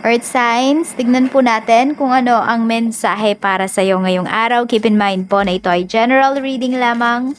Earth signs, tignan po natin kung ano ang mensahe para sa iyo ngayong araw. Keep in mind po na ito ay general reading lamang.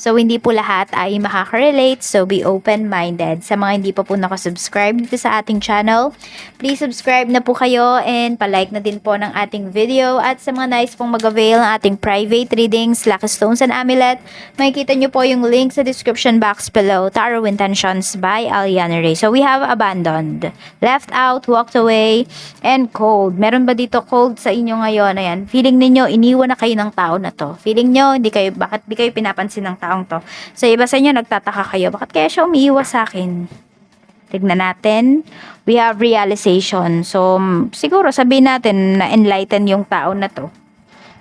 So, hindi po lahat ay makaka-relate. So, be open-minded. Sa mga hindi pa po nakasubscribe dito sa ating channel, please subscribe na po kayo and palike na din po ng ating video. At sa mga nice pong mag-avail ng ating private readings, Lucky Stones and Amulet, makikita nyo po yung link sa description box below. Tarot Intentions by Aliana Ray. So, we have abandoned, left out, walked away, and cold. Meron ba dito cold sa inyo ngayon? Ayan, feeling ninyo, iniwan na kayo ng tao na to. Feeling nyo, bakit di kayo pinapansin ng taong to? Sa iba sa inyo, nagtataka kayo, bakit kaya siya umiiwas sa akin? Tignan natin. We have realization. So, siguro sabihin natin na enlighten yung tao na to.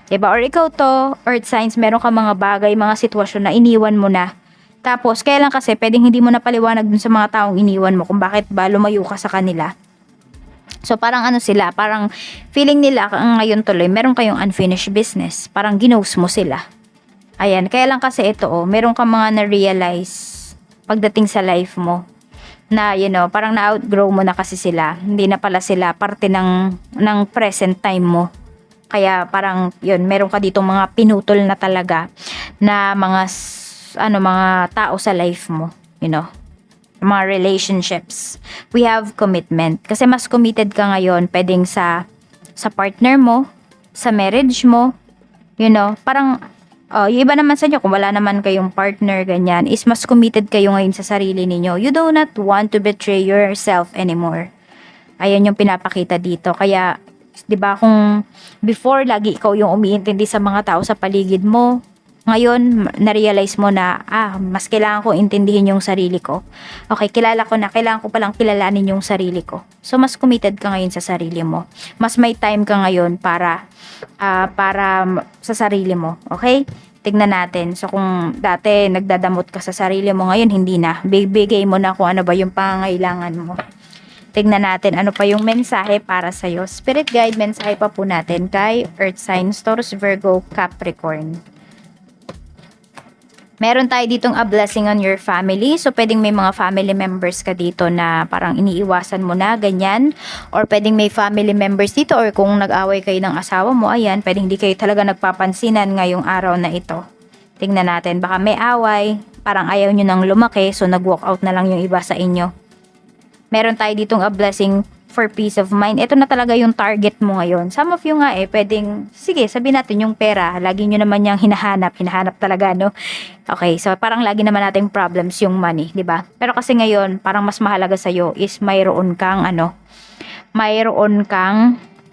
Diba? Or ikaw to, earth signs, meron ka mga bagay, mga sitwasyon na iniwan mo na. Tapos, kaya lang kasi, pwedeng hindi mo napaliwanag dun sa mga taong iniwan mo kung bakit ba lumayo ka sa kanila. So, parang ano sila, parang feeling nila ngayon tuloy, meron kayong unfinished business. Parang ginos mo sila. Ayan, kaya lang kasi ito, meron kang mga na-realize pagdating sa life mo. Na, parang na-outgrow mo na kasi sila. Hindi na pala sila parte ng present time mo. Kaya parang, meron ka ditong mga pinutol na talaga na mga tao sa life mo. Mga relationships. We have commitment. Kasi mas committed ka ngayon, pwedeng sa partner mo, sa marriage mo, parang, yung iba naman sa inyo, kung wala naman kayong partner, ganyan, is mas committed kayo ngayon sa sarili ninyo. You do not want to betray yourself anymore. Ayan yung pinapakita dito. Kaya, di ba, kung before, lagi ikaw yung umiintindi sa mga tao sa paligid mo, ngayon, na-realize mo na, mas kailangan ko intindihin yung sarili ko. Okay, kilala ko na, kailangan ko palang kilalanin yung sarili ko. So, mas committed ka ngayon sa sarili mo. Mas may time ka ngayon para sa sarili mo. Okay? Tignan natin. So, kung dati nagdadamot ka sa sarili mo, ngayon hindi na. Bigay mo na kung ano ba yung pangangailangan mo. Tignan natin ano pa yung mensahe para sa'yo. Spirit guide, mensahe pa po natin kay Earth signs, Taurus, Virgo, Capricorn. Meron tayo ditong a blessing on your family. So, pwedeng may mga family members ka dito na parang iniiwasan mo na, ganyan. Or pwedeng may family members dito or kung nag-away kayo ng asawa mo, ayan, pwedeng hindi kayo talaga nagpapansinan ngayong araw na ito. Tingnan natin, baka may away, parang ayaw nyo nang lumaki, so nag-walk out na lang yung iba sa inyo. Meron tayo ditong a blessing for peace of mind. Ito na talaga yung target mo ngayon. Some of you nga pwedeng, sige, sabihin natin yung pera, lagi nyo naman yung hinahanap talaga, no? Okay, so parang lagi naman nating problems yung money, di ba? Pero kasi ngayon, parang mas mahalaga sa'yo is mayroon kang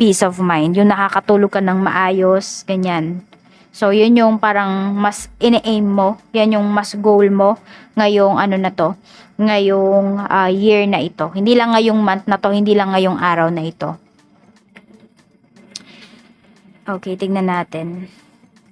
peace of mind. Yung nakakatulog ka ng maayos, ganyan. So, yun yung parang mas ine-aim mo. Yan yung mas goal mo ngayong ngayong year na ito. Hindi lang ngayong month na to, hindi lang ngayong araw na ito. Okay, tignan natin.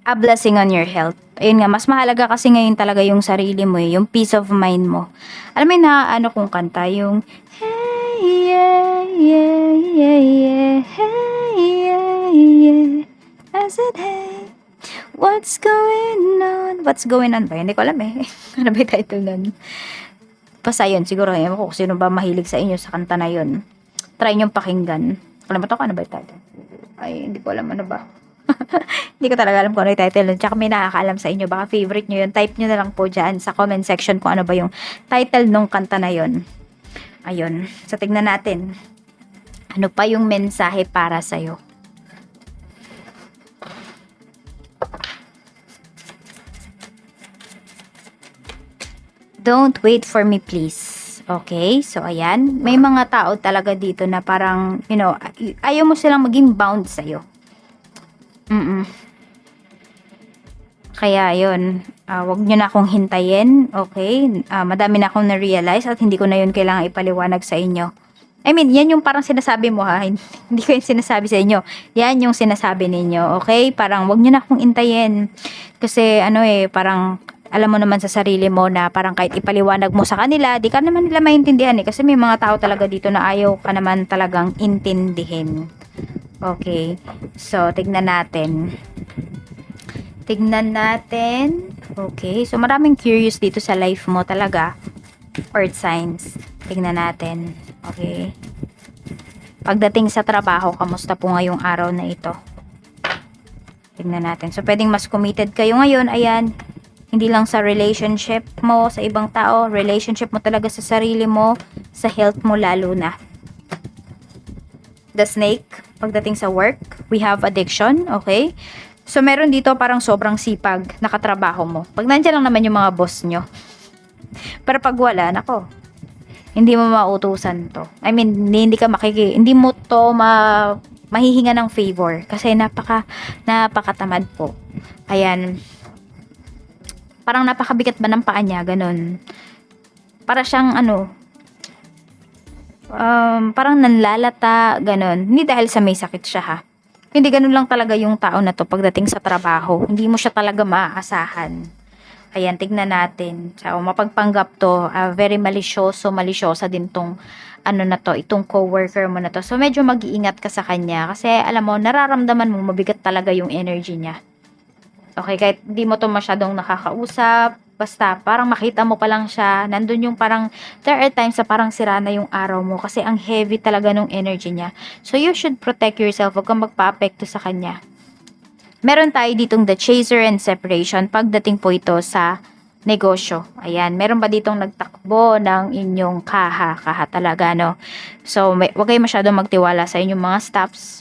A blessing on your health. Ayun nga, mas mahalaga kasi ngayon talaga yung sarili mo, yung peace of mind mo. Alam mo na kung kanta, yung hey, yeah, yeah, yeah, yeah, hey, yeah, yeah, I said, hey, what's going on? What's going on ba? Hindi ko alam ano ba yung title nun? Basta yun, siguro, ewan ko kung sino ba mahilig sa inyo sa kanta na yun. Try nyong pakinggan. Kalimutan ko ano ba yung title? Ay, hindi ko alam ano ba. Hindi ko talaga alam kung ano yung title nun. Tsaka may nakakaalam sa inyo. Baka favorite nyo yun. Type nyo na lang po dyan sa comment section kung ano ba yung title nung kanta na yun. Ayun. So, tignan natin. Ano pa yung mensahe para sa'yo? Don't wait for me, please. Okay? So, ayan. May mga tao talaga dito na parang, ayaw mo silang maging bound sa'yo. Kaya, yun. Wag nyo na akong hintayin. Okay? Madami na akong na-realize at hindi ko na yun kailangan ipaliwanag sa inyo. I mean, yan yung parang sinasabi mo ha. Hindi ko yung sinasabi sa inyo. Yan yung sinasabi ninyo. Okay? Parang wag nyo na akong hintayin. Kasi, parang alam mo naman sa sarili mo na parang kahit ipaliwanag mo sa kanila, di ka naman nila maintindihan kasi may mga tao talaga dito na ayaw ka naman talagang intindihin. Okay. So, tignan natin. Okay. So, maraming curious dito sa life mo talaga. Earth signs. Tignan natin. Okay. Pagdating sa trabaho, kamusta po ngayong araw na ito? Tingnan natin. So, pwedeng mas committed kayo ngayon. Ayan. Hindi lang sa relationship mo sa ibang tao. Relationship mo talaga sa sarili mo. Sa health mo lalo na. The snake. Pagdating sa work, we have addiction. Okay? So, meron dito parang sobrang sipag nakatrabaho mo. Pag nandiyan lang naman yung mga boss nyo. Pero pag wala, nako. Hindi mo mautusan to. I mean, hindi ka hindi mo to mahihinga ng favor kasi napakatamad po. Ayan. Parang napakabigat ba ng paa niya, ganun. Para siyang parang nanlalata, ganun. Hindi dahil sa may sakit siya ha. Hindi ganun lang talaga yung tao na to pagdating sa trabaho. Hindi mo siya talaga maaasahan. Ayan, tignan natin. So, mapagpanggap to, very malisyosa din tong itong coworker mo na to. So, medyo mag-iingat ka sa kanya kasi alam mo, nararamdaman mo mabigat talaga yung energy niya. Okay, kahit di mo to masyadong nakakausap, basta parang makita mo pa lang siya, nandun yung parang, there are times na parang sira na yung araw mo kasi ang heavy talaga nung energy niya. So, you should protect yourself, huwag kang magpa-apekto sa kanya. Meron tayo ditong the chaser and separation pagdating po ito sa negosyo. Ayan, meron ba ditong nagtakbo ng inyong kaha talaga, no? So, wag kayo masyadong magtiwala sa inyong mga staffs.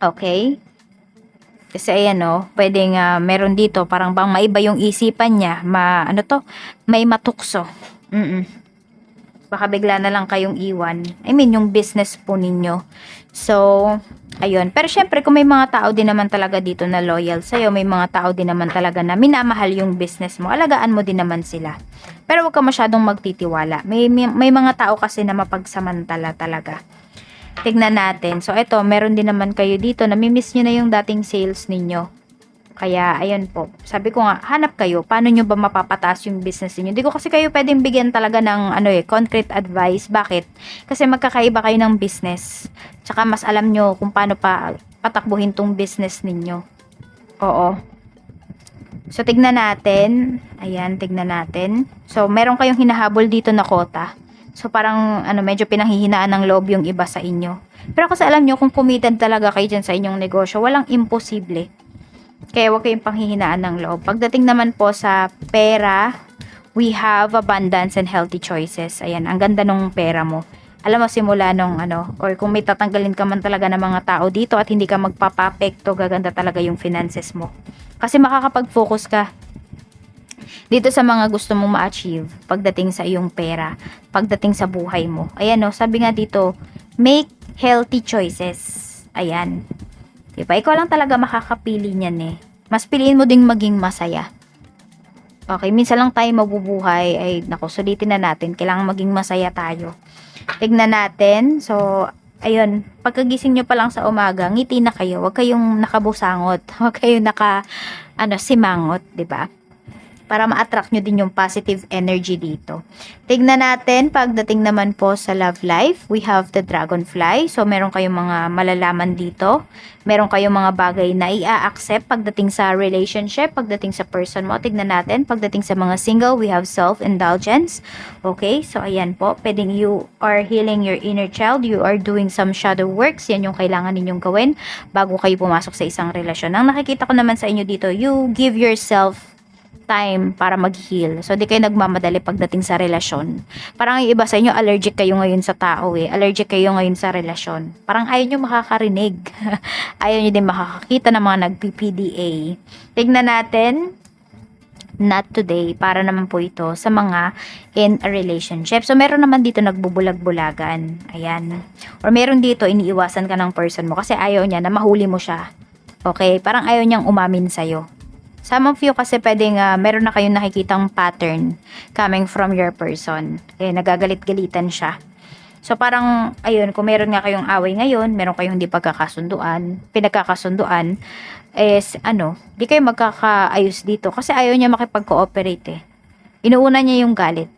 Okay? Kasi ayan, no, pwedeng meron dito, parang bang maiba yung isipan niya, may matukso. Baka bigla na lang kayong iwan. I mean, yung business po ninyo. So, ayun. Pero syempre, kung may mga tao din naman talaga dito na loyal sa'yo, may mga tao din naman talaga na minamahal yung business mo, alagaan mo din naman sila. Pero huwag ka masyadong magtitiwala. May mga tao kasi na mapagsamantala talaga. Tignan natin. So, ito, meron din naman kayo dito. Namimiss nyo na yung dating sales ninyo. Kaya, ayun po. Sabi ko nga, hanap kayo. Paano nyo ba mapapataas yung business niyo? Hindi ko kasi kayo pwedeng bigyan talaga ng concrete advice. Bakit? Kasi magkakaiba kayo ng business. Tsaka mas alam nyo kung paano patakbuhin tong business ninyo. Oo. So, tignan natin. Ayan, tignan natin. So, meron kayong hinahabol dito na quota. So, parang medyo pinanghihinaan ng loob yung iba sa inyo. Pero kasi alam nyo, kung committed talaga kayo dyan sa inyong negosyo, walang imposible. Kaya huwag kayong panghihinaan ng loob. Pagdating naman po sa pera, we have abundance and healthy choices. Ayan, ang ganda nung pera mo. Alam mo, simula nung or kung may tatanggalin ka man talaga ng mga tao dito at hindi ka magpapapekto, gaganda talaga yung finances mo. Kasi makakapag-focus ka dito sa mga gusto mong ma-achieve pagdating sa iyong pera, pagdating sa buhay mo. Ayan, no, sabi nga dito, make healthy choices. Ayan. Diba? Ikaw lang talaga makakapili niyan eh. Mas piliin mo ding maging masaya. Okay, minsan lang tayo mabubuhay. Ay, naku, sulitin na natin. Kailangan maging masaya tayo. Tignan natin. So, ayun. Pagkagising nyo pa lang sa umaga, ngiti na kayo. Huwag kayong nakabusangot. Huwag kayong simangot. Diba? Para ma-attract nyo din yung positive energy dito. Tignan natin, pagdating naman po sa love life, we have the dragonfly. So, meron kayong mga malalaman dito. Meron kayong mga bagay na i-accept pagdating sa relationship, pagdating sa person mo. Tignan natin, pagdating sa mga single, we have self-indulgence. Okay, so ayan po, pwedeng you are healing your inner child, you are doing some shadow works, yan yung kailangan ninyong gawin bago kayo pumasok sa isang relasyon. Ang nakikita ko naman sa inyo dito, you give yourself time para mag-heal. So, di kayo nagmamadali pagdating sa relasyon. Parang yung iba sa inyo, allergic kayo ngayon sa tao eh. Allergic kayo ngayon sa relasyon. Parang ayaw nyo makakarinig. Ayaw nyo din makakakita ng mga nag-PPDA. Tignan natin. Not today. Para naman po ito sa mga in a relationship. So, meron naman dito nagbubulag-bulagan. Ayan. Or meron dito, iniiwasan ka ng person mo kasi ayaw niya na mahuli mo siya. Okay? Parang ayaw niyang umamin sa'yo. Some of you kasi pwedeng meron na kayong nakikitang pattern coming from your person. Kaya nagagalit-galitan siya. So parang, ayun, kung meron nga kayong away ngayon, meron kayong hindi pinagkakasunduan, is di kayo magkakaayos dito. Kasi ayaw niya makipag-cooperate eh. Inuuna niya yung galit.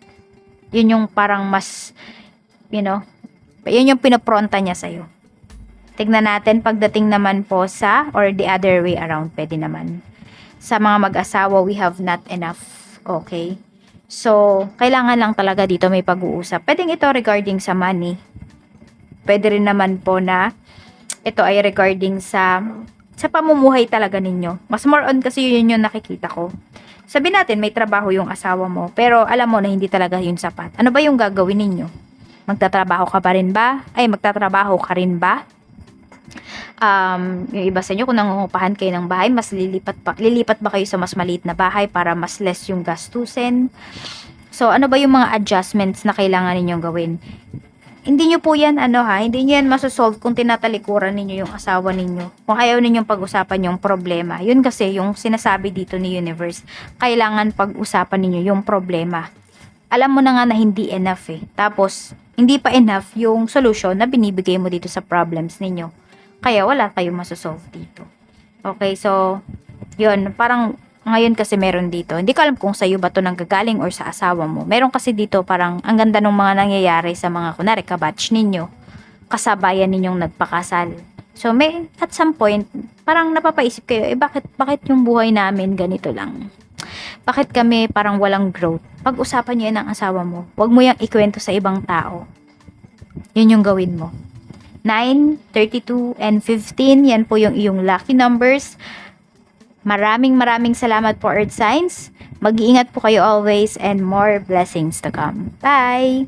Yun yung parang mas, yun yung pinapronta niya sa'yo. Tignan natin pagdating naman po sa, or the other way around, pwede naman. Sa mga mag-asawa, we have not enough. Okay? So, kailangan lang talaga dito may pag-uusap. Pwedeng ito regarding sa money. Pwede rin naman po na ito ay regarding sa pamumuhay talaga ninyo. Mas more on kasi yun yung nakikita ko. Sabi natin may trabaho yung asawa mo, pero alam mo na hindi talaga yun sapat. Ano ba yung gagawin ninyo? Magtatrabaho ka pa rin ba? Ay, magtatrabaho ka rin ba? Yung iba sa inyo, kung nangungupahan kayo ng bahay, mas lilipat ba kayo sa mas maliit na bahay para mas less yung gastusin? So, ano ba yung mga adjustments na kailangan ninyong gawin? Hindi nyo po yan, hindi nyo yan masosolve kung tinatalikuran ninyo yung asawa ninyo. Kung ayaw ninyong pag-usapan yung problema. Yun kasi yung sinasabi dito ni Universe. Kailangan pag-usapan ninyo yung problema. Alam mo na nga na hindi enough eh. Tapos, hindi pa enough yung solution na binibigay mo dito sa problems ninyo. Kaya wala kayong masosolve dito. Okay, so, yun, parang ngayon kasi meron dito. Hindi ko alam kung sa'yo ba to nanggagaling or sa asawa mo. Meron kasi dito parang ang ganda ng mga nangyayari sa mga kunwari kabatch ninyo. Kasabayan ninyong nagpakasal. So may at some point parang napapaisip kayo, bakit yung buhay namin ganito lang? Bakit kami parang walang growth? Pag-usapan niyo yan ng asawa mo. Huwag mo yang ikwento sa ibang tao. Yun yung gawin mo. 9, 32, and 15, yan po yung iyong lucky numbers. Maraming salamat po, Earth Signs. Mag-iingat po kayo always and more blessings to come. Bye!